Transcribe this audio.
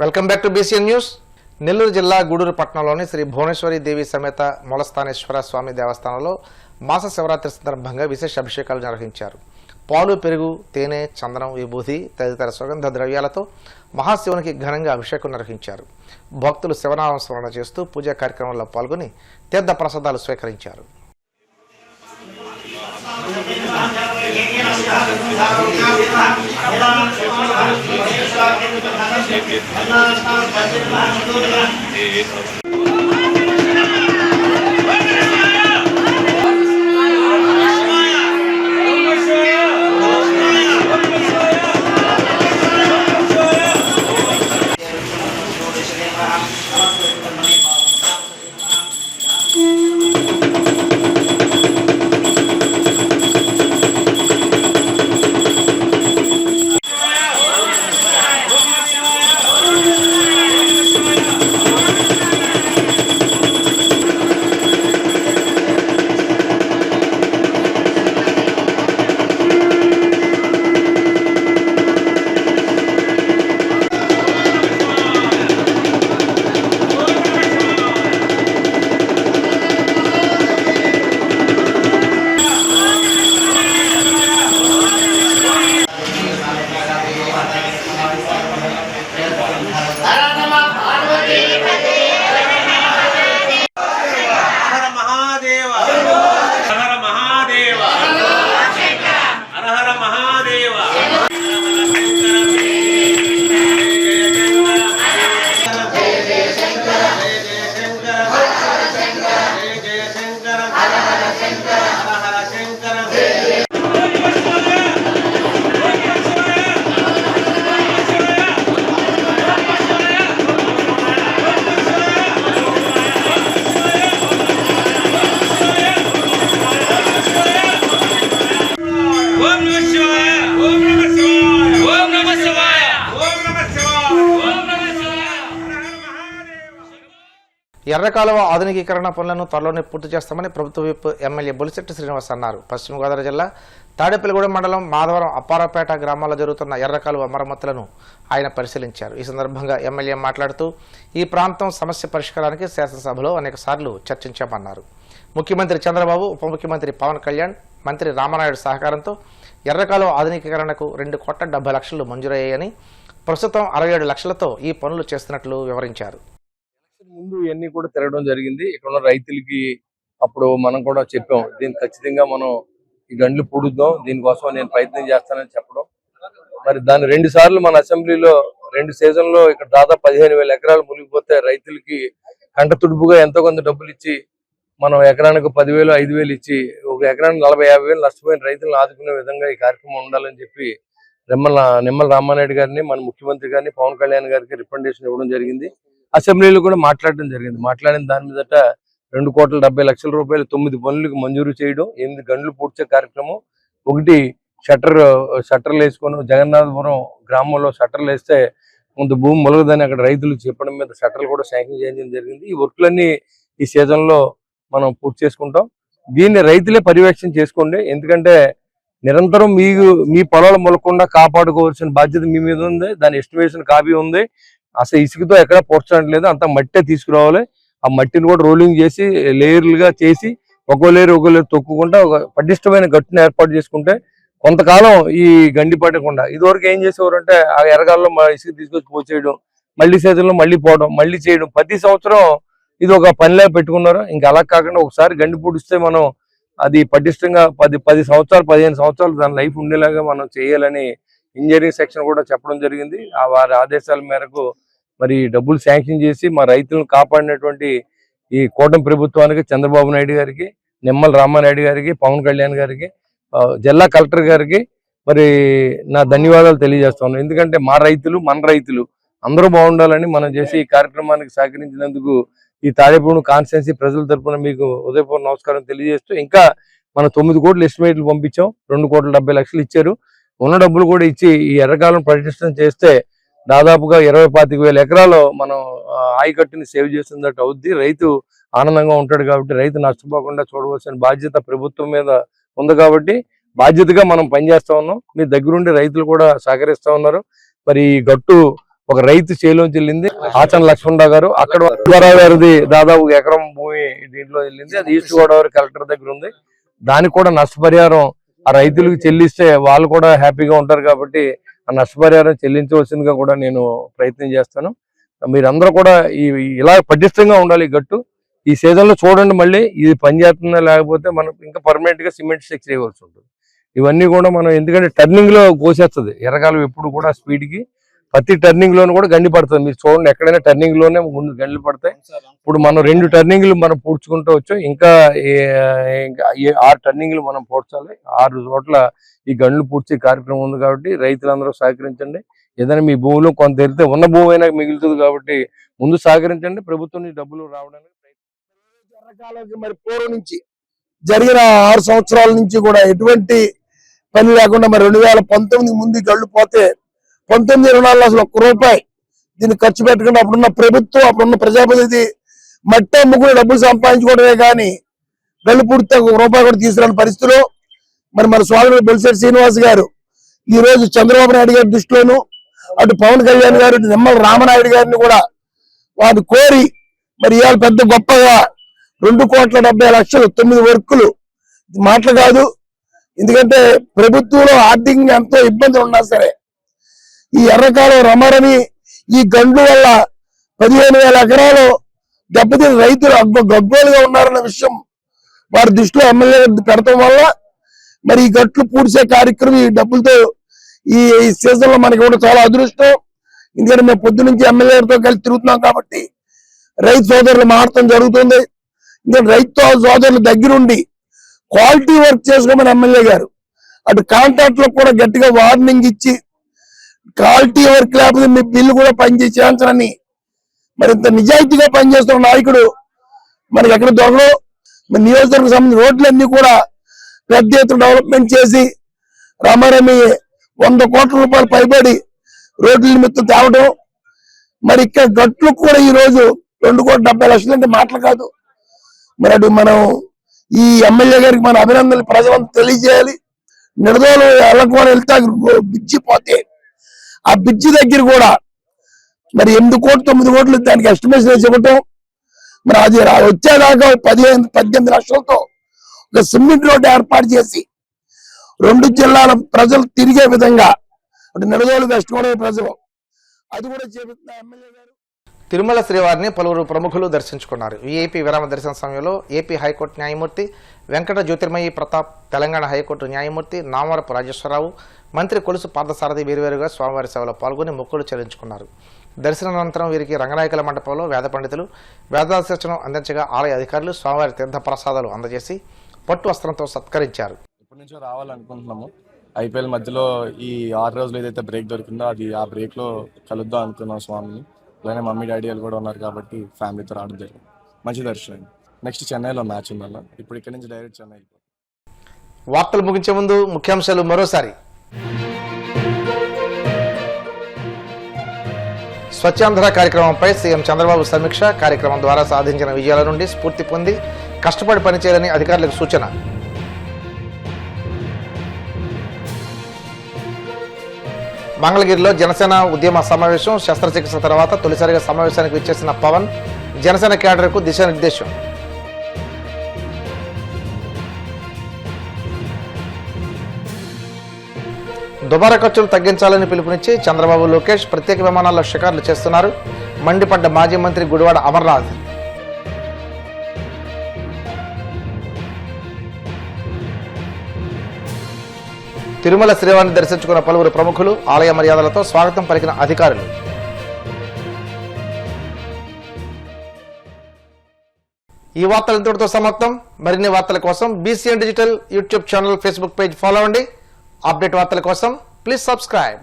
Welcome back to BCN news. Nellore జిల్లా గూడూరు పట్టణంలోని శ్రీ భువనేశ్వరి దేవి సమేత మూలస్థానేశ్వర స్వామి దేవస్థానంలో మాస శివరాత్రి సందర్భంగా విశేష అభిషేకాలు నిర్వహించారు. పాలు, పెరుగు, తేనె, చందనం, విభూతి తదితర సుగంధ ద్రవ్యాలతో మహాశివునికి ఘనంగా అభిషేకం నిర్వహించారు. భక్తులు శివనామ స్మరణ చేస్తూ పూజా కార్యక్రమంలో పాల్గొని తీర్థ ప్రసాదాలు స్వీకరించారు. ఎర్రకాలువ ఆధునికీకరణ పనులను త్వరలోనే పూర్తి చేస్తామని ప్రభుత్వ విప్ ఎమ్మెల్యే బొలిశెట్టి శ్రీనివాస్ అన్నారు. పశ్చిమ గోదావరి జిల్లా తాడేపల్లిగూడెం మండలం మాధవరం అప్పారపేట గ్రామాల్లో జరుగుతున్న ఎర్రకాలువ మరమ్మతులను ఆయన పరిశీలించారు. ఈ సందర్భంగా ఎమ్మెల్యే మాట్లాడుతూ ఈ ప్రాంతం సమస్య పరిష్కారానికి శాసనసభలో అనేకసార్లు చర్చించామన్నారు. ముఖ్యమంత్రి చంద్రబాబు, ఉప ముఖ్యమంత్రి పవన్ కళ్యాణ్, మంత్రి రామానాయుడు సహకారంతో ఎర్రకాలువ ఆధునికీకరణకు 2,70,00,000 మంజూరయ్యాయని, ప్రస్తుతం 67 లక్షలతో ఈ పనులు చేస్తున్నట్లు వివరించారు. ముందు ఇవన్నీ కూడా తిరగడం జరిగింది. ఇక్కడ ఉన్న రైతులకి అప్పుడు మనం కూడా చెప్పాం, దీన్ని ఖచ్చితంగా మనం ఈ గండ్లు పూడుద్దాం, దీనికోసం నేను ప్రయత్నం చేస్తానని చెప్పడం. మరి దాన్ని 2 సార్లు మన అసెంబ్లీలో 2 సీజన్లో ఇక్కడ దాదాపు 15,000 ఎకరాలు మునిగిపోతే రైతులకి కంట తుడుపుగా ఎంతో కొంత డబ్బులు ఇచ్చి మనం ఎకరానికి 10,000, 5,000 ఇచ్చి ఒక ఎకరానికి 40,000-50,000 నష్టపోయిన రైతులను ఆదుకునే విధంగా ఈ కార్యక్రమం ఉండాలని చెప్పి నిమ్మల రామానాయుడు గారిని, మన ముఖ్యమంత్రి గారిని, పవన్ కళ్యాణ్ గారికి రికమెండేషన్ ఇవ్వడం జరిగింది. అసెంబ్లీలో కూడా మాట్లాడడం జరిగింది. మాట్లాడిన దాని మీదట 2,70,00,000 రూపాయలు 9 పనులకు మంజూరు చేయడం, 8 గంటలు పూర్తి కార్యక్రమం. ఒకటి షట్టర్లు వేసుకొని జగన్నాథపురం గ్రామంలో షట్టర్లు వేస్తే ముందు భూమి మొలగదని అక్కడ రైతులు చెప్పడం మీద షట్టర్లు కూడా శాంక్షన్ చేయడం జరిగింది. ఈ వర్క్లన్నీ ఈ సీజన్లో మనం పూర్తి చేసుకుంటాం. దీన్ని రైతులే పర్యవేక్షణ చేసుకోండి, ఎందుకంటే నిరంతరం మీ పొలాలు మొలకుండా కాపాడుకోవాల్సిన బాధ్యత మీ మీద ఉంది. దాని ఎస్టిమేషన్ కాపీ ఉంది. అసలు ఇసుకతో ఎక్కడ పోర్చడం లేదు, అంతా మట్టే తీసుకురావాలి. ఆ మట్టిని కూడా రోలింగ్ చేసి లేయర్లుగా చేసి ఒక్కో లేరు తొక్కుకుంటా ఒక పటిష్టమైన గట్టును ఏర్పాటు చేసుకుంటే కొంతకాలం ఈ గండి పట్టకుండా. ఇదివరకు ఏం చేసేవారంటే ఆ ఎరగాల్లో ఇసుక తీసుకొచ్చి పోసేయడం, మళ్ళీ సీజన్లో మళ్ళీ పోవడం, మళ్ళీ చేయడం, ప్రతి సంవత్సరం ఇది ఒక పనిలా పెట్టుకున్నారు. ఇంకా అలా కాకుండా ఒకసారి గండి పూడిస్తే మనం అది పటిష్టంగా 10 సంవత్సరాలు 15 సంవత్సరాలు దాని లైఫ్ ఉండేలాగా మనం చేయాలని ఇంజనీరింగ్ సెక్షన్ కూడా చెప్పడం జరిగింది. వారి ఆదేశాల మేరకు మరి డబ్బులు శాంక్షన్ చేసి మా రైతులను కాపాడినటువంటి ఈ కూటమి ప్రభుత్వానికి, చంద్రబాబు నాయుడు గారికి, నిమ్మల రామానాయుడు గారికి, పవన్ కళ్యాణ్ గారికి, జిల్లా కలెక్టర్ గారికి మరి నా ధన్యవాదాలు తెలియజేస్తున్నాను. ఎందుకంటే మన రైతులు అందరూ బాగుండాలని మనం చేసి ఈ కార్యక్రమానికి సహకరించినందుకు ఈ తాడేపల్లి కాన్స్టిట్యున్సీ ప్రజల తరఫున మీకు ఉదయపూర్వ నమస్కారం తెలియజేస్తూ, ఇంకా మనం 9 కోట్ల ఎస్టిమేట్లు పంపించాం, 2,70,00,000 ఇచ్చారు. ఉన్న డబ్బులు కూడా ఇచ్చి ఈ ఎర్రకాలం పటిష్టం చేస్తే దాదాపుగా 20-25,000 ఎకరాలు మనం ఆయకట్టుని సేవ్ చేస్తున్నట్టు అవుద్ది. రైతు ఆనందంగా ఉంటాడు. కాబట్టి రైతు నష్టపోకుండా చూడవలసిన బాధ్యత ప్రభుత్వం మీద ఉంది. కాబట్టి బాధ్యతగా మనం పనిచేస్తా ఉన్నాం. మీ దగ్గరుండి రైతులు కూడా సహకరిస్తా ఉన్నారు. మరి ఈ గట్టు ఒక రైతు చేలోంచి వెళ్ళింది. ఆచన లక్ష్మణరావు గారు అక్కడ గోదావరి గారిది దాదాపు ఎకరం భూమి దీంట్లో వెళ్ళింది. అది ఈస్ట్ గోదావరి కలెక్టర్ దగ్గర ఉంది. దానికి కూడా నష్టపరిహారం ఆ రైతులకు చెల్లిస్తే వాళ్ళు కూడా హ్యాపీగా ఉంటారు కాబట్టి ఆ నష్టపరిహారం చెల్లించవలసిందిగా కూడా నేను ప్రయత్నం చేస్తాను. మీరందరూ కూడా ఇలా పటిష్టంగా ఉండాలి. ఈ గట్టు ఈ సీజన్ లో చూడండి, మళ్ళీ ఇది పనిచేస్తుందా లేకపోతే మనం ఇంకా పర్మనెంట్ గా సిమెంట్ స్టిక్ చేయవలసి ఉంటుంది. ఇవన్నీ కూడా మనం ఎందుకంటే టర్నింగ్ లో కోసేస్తుంది ఎర్రకాలం ఎప్పుడు కూడా స్పీడ్ కి ప్రతి టర్నింగ్ లోను కూడా గండి పడుతుంది. మీరు చూడండి, ఎక్కడైనా టర్నింగ్ లోనే ముందు గండ్లు పడతాయి. ఇప్పుడు మనం 2 టర్నింగ్లు మనం పూడ్చుకుంటూ వచ్చాం. ఇంకా 6 టర్నింగ్లు మనం పూడ్చాలి. 6 చోట్ల ఈ గండ్లు పూడ్చే కార్యక్రమం ఉంది కాబట్టి రైతులందరూ సహకరించండి. ఏదైనా మీ భూమిలో కొంత వెళ్తే ఉన్న భూమి అయినా మిగులుతుంది కాబట్టి ముందు సహకరించండి. ప్రభుత్వం నుంచి డబ్బులు రావడానికి మరి పూర్వం నుంచి జరిగిన 6 సంవత్సరాల నుంచి కూడా ఎటువంటి పని లేకుండా మరి 2019 ముందు గళ్ళు పోతే 19-24 అసలు ₹1 దీన్ని ఖర్చు పెట్టకుండా అప్పుడున్న ప్రభుత్వం అప్పుడున్న ప్రజాప్రతినిధి మట్టి అమ్ముకుని డబ్బులు సంపాదించుకోవడమే కానీ గళ్ళు పూర్తి ₹1 కూడా తీసుకురాని పరిస్థితిలో మరి మన స్వామి బొలిశెట్టి శ్రీనివాస్ గారు ఈ రోజు చంద్రబాబు నాయుడు గారి దృష్టిలోను అటు పవన్ కళ్యాణ్ గారు నిమ్మల రామనాయుడు గారిని కూడా వారిని కోరి మరి ఇవాళ పెద్ద గొప్పగా 2,70,00,000 9 వర్కులు మాటలు కాదు. ఎందుకంటే ప్రభుత్వంలో ఆర్థికంగా ఎంతో ఇబ్బందులు ఉన్నా సరే ఈ ఎర్రకాలం రమరని ఈ గండ్లు వల్ల 15,000 ఎకరాలు దెబ్బతిని రైతులు గగ్గోలుగా ఉన్నారన్న విషయం వారి దృష్టిలో ఎమ్మెల్యే పెడతాం వల్ల మరి ఈ గట్లు పూడ్చే కార్యక్రమం ఈ డబ్బులతో ఈ సీజన్ లో మనకి కూడా చాలా అదృష్టం. ఎందుకంటే మేము పొద్దు నుంచి ఎమ్మెల్యేలతో కలిసి తిరుగుతున్నాం కాబట్టి రైతు సోదరులు మారటం జరుగుతుంది. ఎందుకంటే రైతు సోదరుల దగ్గరుండి క్వాలిటీ వర్క్ చేసుకోమని ఎమ్మెల్యే గారు అటు కాంట్రాక్ట్ లో కూడా గట్టిగా వార్నింగ్ ఇచ్చి క్వాలిటీ వర్క్ లేకపోతే మీ బిల్లు కూడా పనిచేయించాలని మరి ఇంత నిజాయితీగా పనిచేస్తున్న నాయకుడు మనకి ఎక్కడ దొరకడు. మరి నియోజకవర్గం సంబంధించిన రోడ్లన్నీ కూడా పెద్ద ఎత్తున డెవలప్మెంట్ చేసి రామారామి 100 కోట్ల రూపాయలు పైబడి రోడ్ల నిమిత్తం తేవడం. మరి ఇక్కడ గట్లు కూడా ఈ రోజు 2,70,00,000 అంటే మాటలు కాదు. మరి అటు మనం ఈ ఎమ్మెల్యే గారికి మన అభినందనలు ప్రజలంతా తెలియజేయాలి. నిడదోలు ఎల్లకోన వెళ్తే బ్రిడ్జి పోతే ఆ బ్రిడ్జి దగ్గర కూడా మరి 8 కోట్లు 9 కోట్లు దానికి ఎస్టిమేషన్ వేసి ఇవ్వటం. మరి అది వచ్చేదాకా 18 లక్షలతో ఒక సిమెంట్ రోడ్డు ఏర్పాటు చేసి 2 జిల్లాల ప్రజలు తిరిగే విధంగా అటు నిడదోలు వెస్ట్ గోదావరి ప్రజలు అది కూడా చేపట్టిన ఎమ్మెల్యే గారు. తిరుమల శ్రీవారిని పలువురు ప్రముఖులు దర్శించుకున్నారు. వీఐపీ విరామ దర్శన సమయంలో ఏపీ హైకోర్టు న్యాయమూర్తి వెంకట జ్యోతిర్మయి ప్రతాప్, తెలంగాణ హైకోర్టు న్యాయమూర్తి నామవరపు రాజేశ్వరరావు, మంత్రి కొలుసు పార్థసారథి వేరువేరుగా స్వామివారి సేవలో పాల్గొని మొక్కులు చెల్లించుకున్నారు. దర్శనానంతరం వీరికి రంగనాయకుల మండపంలో వేద పండితులు వేదాశిర్చనం అందించగా ఆలయ అధికారులు స్వామివారి తీర్థ ప్రసాదాలు అందజేసి పట్టు వస్త్రంతో సత్కరించారు. ఇప్పటి నుంచో రావాలనుకుంటున్నాము. ఐపీఎల్ మధ్యలో ఈ 6 రోజులు ఏదైతే బ్రేక్ దొరికిందో అది ఆ బ్రేక్ లో కలుద్దాం అనుకున్నాం స్వామిని. అలానే మమ్మీ డాడీ వాళ్ళు కూడా ఉన్నారు కాబట్టి ఫ్యామిలీతో రావడం జరిగింది. మంచి దర్శనం. నెక్స్ట్ చెన్నైలో మ్యాచ్ ఉంది అలా. ఇప్పుడు ఇక్కడ నుంచి డైరెక్ట్ చెన్నై. వార్తలు ముగించే ముందు ముఖ్యాంశాలు మరోసారి. స్వచ్ఛాంధ్ర కార్యక్రమంపై సీఎం చంద్రబాబు సమీక్ష. కార్యక్రమం ద్వారా సాధించిన విజయాల నుండి స్ఫూర్తి పొంది కష్టపడి పనిచేయాలని అధికారులకు సూచన. మంగళగిరిలో జనసేన ఉద్యమ సమావేశం. శస్త్రచికిత్స తర్వాత తొలిసారిగా సమావేశానికి విచ్చేసిన పవన్. జనసేన క్యాడర్కు దిశానిర్దేశం. దుబారా ఖర్చులు తగ్గించాలని పిలుపునిచ్చి చంద్రబాబు, లోకేష్ ప్రత్యేక విమానాల్లో షికార్లు చేస్తున్నారు. మండిపడ్డ మాజీ మంత్రి గుడివాడ అమర్నాథ్. తిరుమల శ్రీవారిని దర్శించుకున్న పలువురు ప్రముఖులు. ఆలయ మర్యాదలతో స్వాగతం పలికిన అధికారులు. ఈ వార్తలు ఇంతటితో సమాప్తం. మరిన్ని వార్తల కోసం BCN digital YouTube channel, Facebook page follow అవ్వండి. అప్డేట్ వార్తల కోసం ప్లీజ్ సబ్స్క్రైబ్.